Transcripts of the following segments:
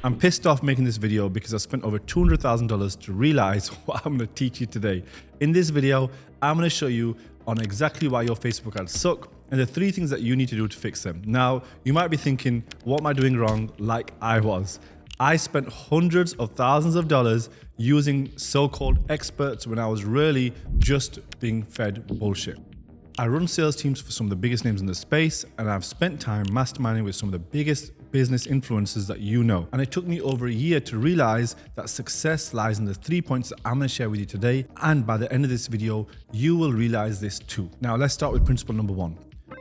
I'm pissed off making this video because I spent over $200,000 to realize what I'm going to teach you today. In this video, I'm going to show you on exactly why your Facebook ads suck and the 3 things that you need to do to fix them. Now, you might be thinking, what am I doing wrong? Like I was. I spent hundreds of thousands of dollars using so-called experts when I was really just being fed bullshit. I run sales teams for some of the biggest names in the space, and I've spent time masterminding with some of the biggest business influencers that you know. And it took me over a year to realize that success lies in the 3 points that I'm going to share with you today. And by the end of this video, you will realize this too. Now, let's start with principle number 1.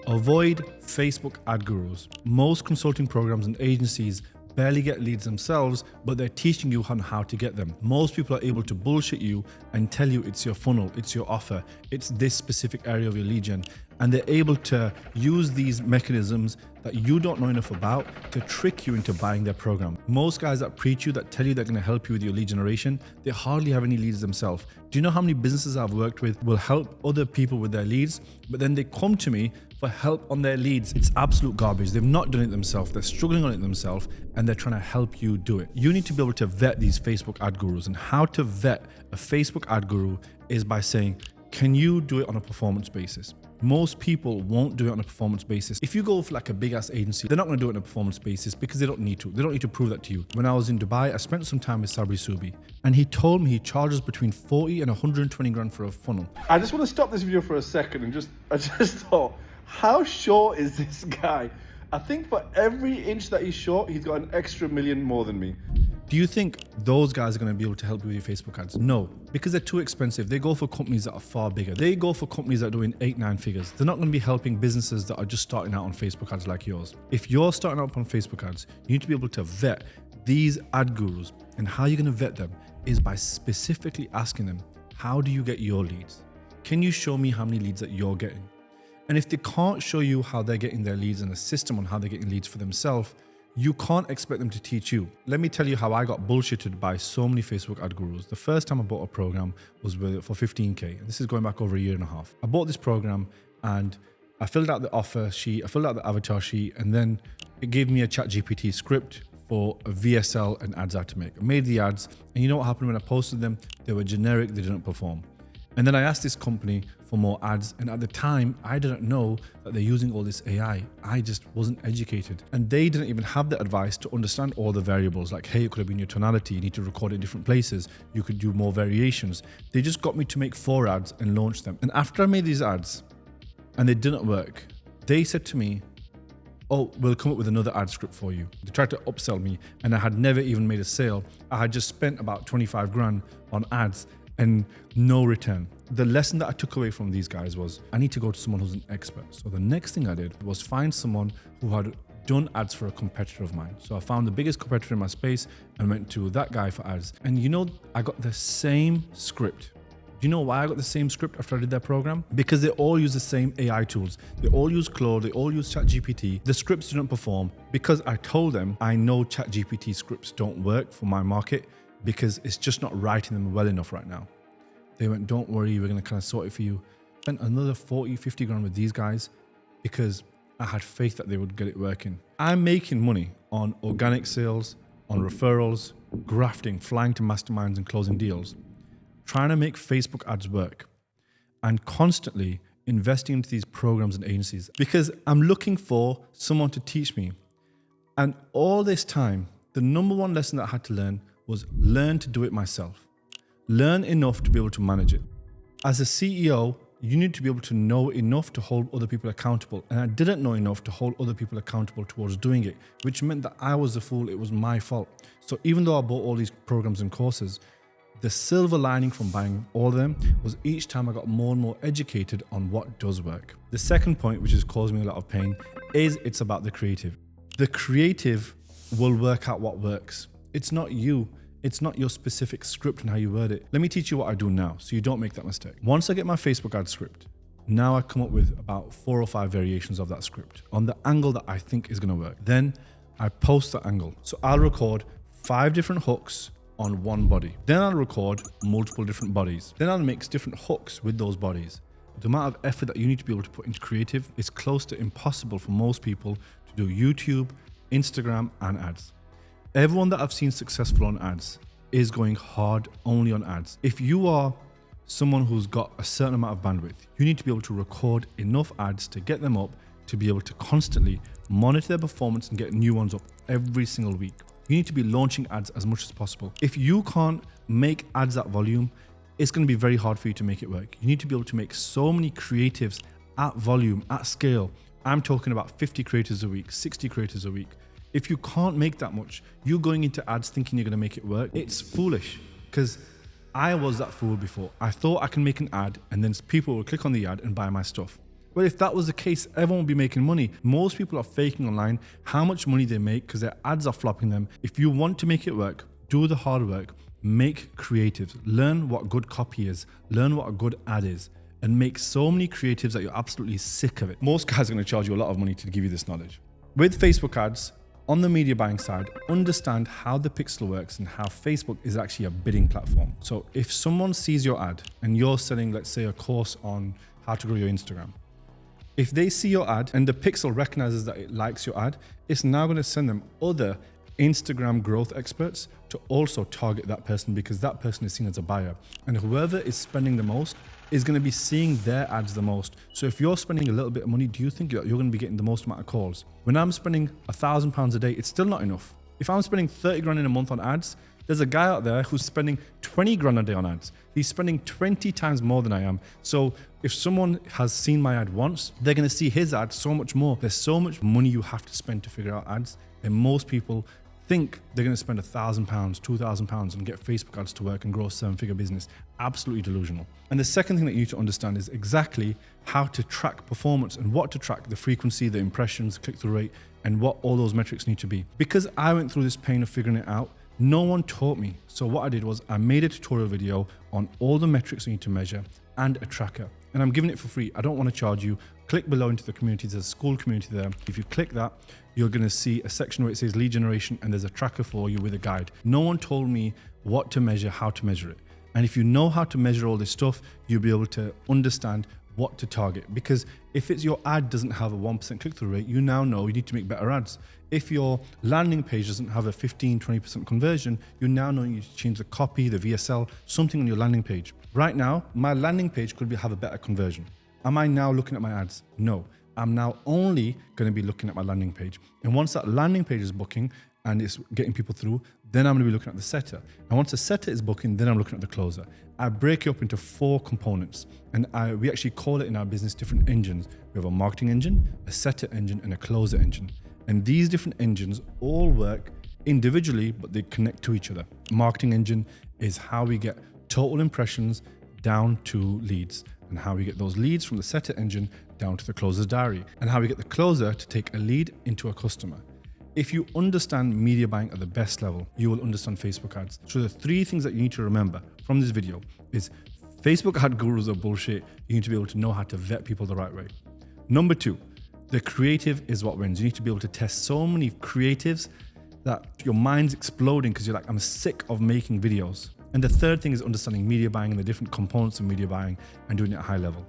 Avoid Facebook ad gurus. Most consulting programs and agencies barely get leads themselves, but they're teaching you on how to get them. Most people are able to bullshit you and tell you it's your funnel, it's your offer, it's this specific area of your lead gen. And they're able to use these mechanisms that you don't know enough about to trick you into buying their program. Most guys that preach you, that tell you they're going to help you with your lead generation, they hardly have any leads themselves. Do you know how many businesses I've worked with will help other people with their leads, but then they come to me for help on their leads? It's absolute garbage. They've not done it themselves. They're struggling on it themselves, and they're trying to help you do it. You need to be able to vet these Facebook ad gurus, and how to vet a Facebook ad guru is by saying, can you do it on a performance basis? Most people won't do it on a performance basis. If you go for like a big ass agency, they're not going to do it on a performance basis because they don't need to. They don't need to prove that to you. When I was in Dubai, I spent some time with Sabri Subi, and he told me he charges between 40 and 120 grand for a funnel. I just want to stop this video for a second and I just thought, how short is this guy? I think for every inch that he's short, he's got an extra million more than me. Do you think those guys are going to be able to help you with your Facebook ads? No, because they're too expensive. They go for companies that are far bigger. They go for companies that are doing 8-9 figures. They're not going to be helping businesses that are just starting out on Facebook ads like yours. If you're starting out on Facebook ads, you need to be able to vet these ad gurus. And how you're going to vet them is by specifically asking them, how do you get your leads? Can you show me how many leads that you're getting? And if they can't show you how they're getting their leads and a system on how they're getting leads for themselves, you can't expect them to teach you. Let me tell you how I got bullshitted by so many Facebook ad gurus. The first time I bought a program was for 15K. And this is going back over a year and a half. I bought this program and I filled out the offer sheet, I filled out the avatar sheet, and then it gave me a ChatGPT script for a VSL and ads I had to make. I made the ads, and you know what happened when I posted them? They were generic, they didn't perform. And then I asked this company for more ads, and at the time, I didn't know that they're using all this AI. I just wasn't educated. And they didn't even have the advice to understand all the variables, like, hey, it could have been your tonality, you need to record in different places, you could do more variations. They just got me to make 4 ads and launch them. And after I made these ads, and they didn't work, they said to me, oh, we'll come up with another ad script for you. They tried to upsell me, and I had never even made a sale. I had just spent about 25 grand on ads and no return. The lesson that I took away from these guys was I need to go to someone who's an expert. So the next thing I did was find someone who had done ads for a competitor of mine. So I found the biggest competitor in my space and went to that guy for ads. And you know, I got the same script. Do you know why I got the same script after I did that program? Because they all use the same AI tools. They all use Claude, they all use ChatGPT. The scripts didn't perform because I told them I know ChatGPT scripts don't work for my market because it's just not writing them well enough right now. They went, don't worry, we're going to kind of sort it for you. Spent another 40, 50 grand with these guys because I had faith that they would get it working. I'm making money on organic sales, on referrals, grafting, flying to masterminds and closing deals, trying to make Facebook ads work, and constantly investing into these programs and agencies because I'm looking for someone to teach me. And all this time, the number one lesson that I had to learn was learn to do it myself. Learn enough to be able to manage it. As a CEO, you need to be able to know enough to hold other people accountable. And I didn't know enough to hold other people accountable towards doing it, which meant that I was the fool. It was my fault. So even though I bought all these programs and courses, the silver lining from buying all of them was each time I got more and more educated on what does work. The second point, which has caused me a lot of pain, is it's about the creative. The creative will work out what works. It's not you. It's not your specific script and how you word it. Let me teach you what I do now so you don't make that mistake. Once I get my Facebook ad script, now I come up with about 4 or 5 variations of that script on the angle that I think is going to work. Then I post that angle. So I'll record 5 different hooks on one body. Then I'll record multiple different bodies. Then I'll mix different hooks with those bodies. The amount of effort that you need to be able to put into creative is close to impossible for most people to do YouTube, Instagram, and ads. Everyone that I've seen successful on ads is going hard only on ads. If you are someone who's got a certain amount of bandwidth, you need to be able to record enough ads to get them up, to be able to constantly monitor their performance and get new ones up every single week. You need to be launching ads as much as possible. If you can't make ads at volume, it's going to be very hard for you to make it work. You need to be able to make so many creatives at volume, at scale. I'm talking about 50 creators a week, 60 creators a week. If you can't make that much, you going into ads thinking you're going to make it work, it's foolish. Because I was that fool before. I thought I can make an ad and then people will click on the ad and buy my stuff. Well, if that was the case, everyone would be making money. Most people are faking online how much money they make because their ads are flopping them. If you want to make it work, do the hard work, make creatives, learn what good copy is, learn what a good ad is, and make so many creatives that you're absolutely sick of it. Most guys are going to charge you a lot of money to give you this knowledge. With Facebook ads, on the media buying side, understand how the pixel works and how Facebook is actually a bidding platform. So if someone sees your ad and you're selling, let's say, a course on how to grow your Instagram, if they see your ad and the pixel recognizes that it likes your ad, it's now going to send them other Instagram growth experts to also target that person because that person is seen as a buyer. And whoever is spending the most is going to be seeing their ads the most. So if you're spending a little bit of money, do you think you're going to be getting the most amount of calls? When I'm spending £1,000 a day, it's still not enough. If I'm spending 30 grand in a month on ads, there's a guy out there who's spending 20 grand a day on ads. He's spending 20 times more than I am. So if someone has seen my ad once, they're going to see his ad so much more. There's so much money you have to spend to figure out ads. And most people think they're going to spend £1,000, £2,000 and get Facebook ads to work and grow a 7-figure business. Absolutely delusional. And the second thing that you need to understand is exactly how to track performance and what to track: the frequency, the impressions, click-through rate, and what all those metrics need to be. Because I went through this pain of figuring it out, no one taught me. So what I did was I made a tutorial video on all the metrics you need to measure and a tracker. And I'm giving it for free. I don't want to charge you. Click below into the community. There's a school community there. If you click that, you're going to see a section where it says lead generation and there's a tracker for you with a guide. No one told me what to measure, how to measure it. And if you know how to measure all this stuff, you'll be able to understand what to target. Because if it's your ad doesn't have a 1% click-through rate, you now know you need to make better ads. If your landing page doesn't have a 15-20% conversion, you now know you need to change the copy, the VSL, something on your landing page. Right now, my landing page could have a better conversion. Am I now looking at my ads? No. I'm now only going to be looking at my landing page. And once that landing page is booking and it's getting people through, then I'm going to be looking at the setter. And once the setter is booking, then I'm looking at the closer. I break it up into 4 components. And we actually call it in our business different engines. We have a marketing engine, a setter engine, and a closer engine. And these different engines all work individually, but they connect to each other. Marketing engine is how we get total impressions down to leads, and how we get those leads from the setter engine down to the closer's diary, and how we get the closer to take a lead into a customer. If you understand media buying at the best level, you will understand Facebook ads. So the 3 things that you need to remember from this video is Facebook ad gurus are bullshit. You need to be able to know how to vet people the right way. Number 2, the creative is what wins. You need to be able to test so many creatives that your mind's exploding because you're like, I'm sick of making videos. And the third thing is understanding media buying and the different components of media buying and doing it at high level.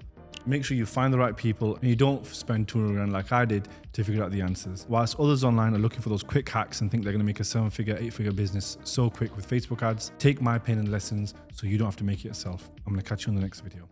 Make sure you find the right people and you don't spend 200 grand like I did to figure out the answers. Whilst others online are looking for those quick hacks and think they're going to make a 7-figure, 8-figure business so quick with Facebook ads, take my pain and lessons so you don't have to make it yourself. I'm going to catch you in the next video.